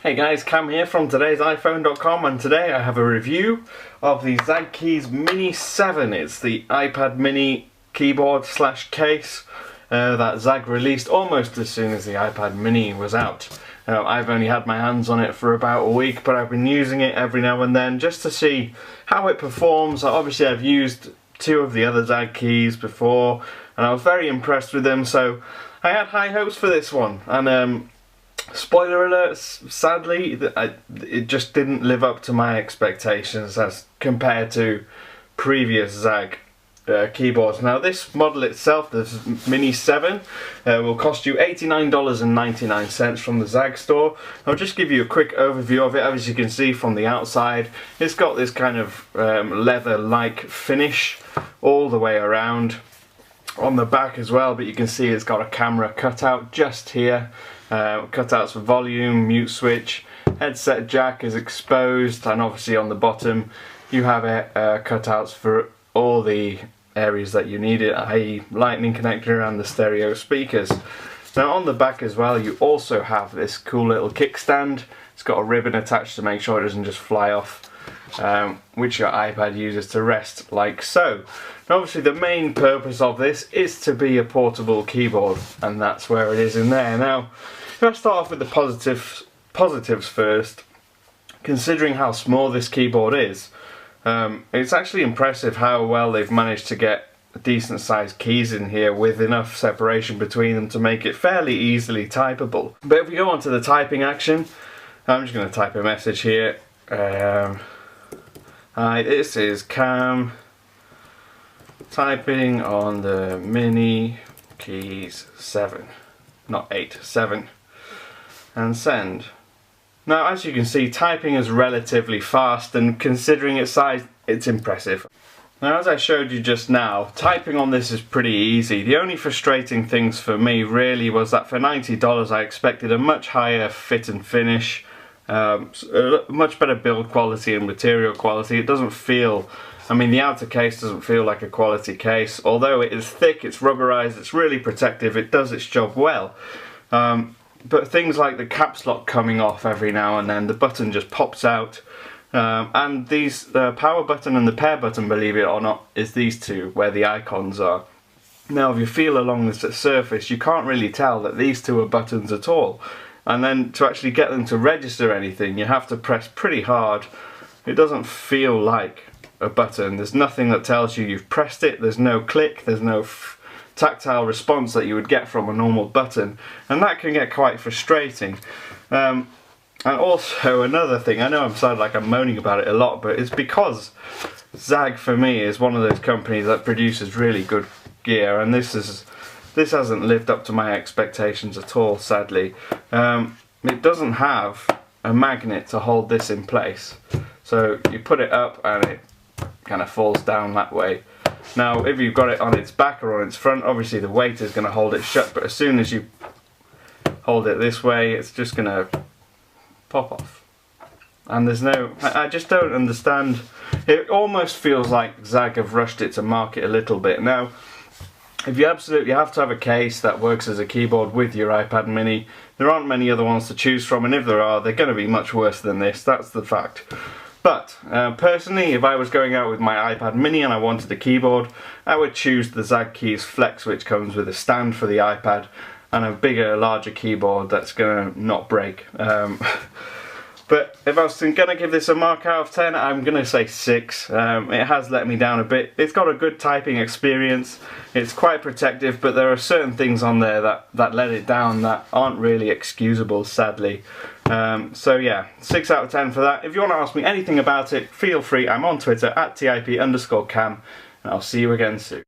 Hey guys, Cam here from today's iPhone.com, and today I have a review of the ZAGGKeys Mini 7. It's the iPad mini keyboard slash case that ZAGG released almost as soon as the iPad mini was out. I've only had my hands on it for about a week, but I've been using it every now and then just to see how it performs. Obviously I've used two of the other ZAGGKeys before and I was very impressed with them, so I had high hopes for this one. And spoiler alert, sadly, it just didn't live up to my expectations as compared to previous ZAGG keyboards. Now this model itself, the Mini 7, will cost you $89.99 from the ZAGG store. I'll just give you a quick overview of it. As you can see from the outside, it's got this kind of leather-like finish all the way around. On the back as well, but you can see it's got a camera cutout just here. Cutouts for volume, mute switch, headset jack is exposed, and obviously on the bottom you have cutouts for all the areas that you need it, i.e. lightning connector and the stereo speakers. Now on the back as well you also have this cool little kickstand. It's got a ribbon attached to make sure it doesn't just fly off, which your iPad uses to rest like so. Now obviously the main purpose of this is to be a portable keyboard, and that's where it is in there. Now if I start off with the positives first, considering how small this keyboard is, it's actually impressive how well they've managed to get decent sized keys in here with enough separation between them to make it fairly easily typable. But if we go on to the typing action, I'm just going to type a message here. Hi, this is Cam typing on the Mini Keys 7, not 8, 7, and send. Now as you can see, typing is relatively fast, and considering its size, it's impressive. Now as I showed you just now, typing on this is pretty easy. The only frustrating things for me really was that for $90 I expected a much higher fit and finish, much better build quality and material quality. It doesn't feel, I mean, the outer case doesn't feel like a quality case. Although it is thick, it's rubberized, it's really protective, it does its job well. But things like the caps lock coming off every now and then, the button just pops out. And the power button and the pair button, believe it or not, is these two where the icons are. Now if you feel along the surface, you can't really tell that these two are buttons at all. And then to actually get them to register anything, you have to press pretty hard. It doesn't feel like a button. There's nothing that tells you you've pressed it. There's no click, there's no tactile response that you would get from a normal button, and that can get quite frustrating. And also another thing, I know I'm sounding like I'm moaning about it a lot, but it's because ZAGG for me is one of those companies that produces really good gear, and this hasn't lived up to my expectations at all, sadly. It doesn't have a magnet to hold this in place, so you put it up and it kind of falls down that way. Now if you've got it on its back or on its front, obviously the weight is going to hold it shut, but as soon as you hold it this way, it's just going to pop off. And there's no, I just don't understand. It almost feels like ZAGG have rushed it to market a little bit. Now if you absolutely have to have a case that works as a keyboard with your iPad mini, there aren't many other ones to choose from, and if there are, they're going to be much worse than this, that's the fact. But personally, if I was going out with my iPad mini and I wanted a keyboard, I would choose the ZAGGKeys Flex, which comes with a stand for the iPad and a bigger, larger keyboard that's going to not break. But if I was going to give this a mark out of 10, I'm going to say 6. It has let me down a bit. It's got a good typing experience, it's quite protective, but there are certain things on there that let it down that aren't really excusable, sadly. So yeah, 6 out of 10 for that. If you want to ask me anything about it, feel free. I'm on Twitter @TIP_Cam, and I'll see you again soon.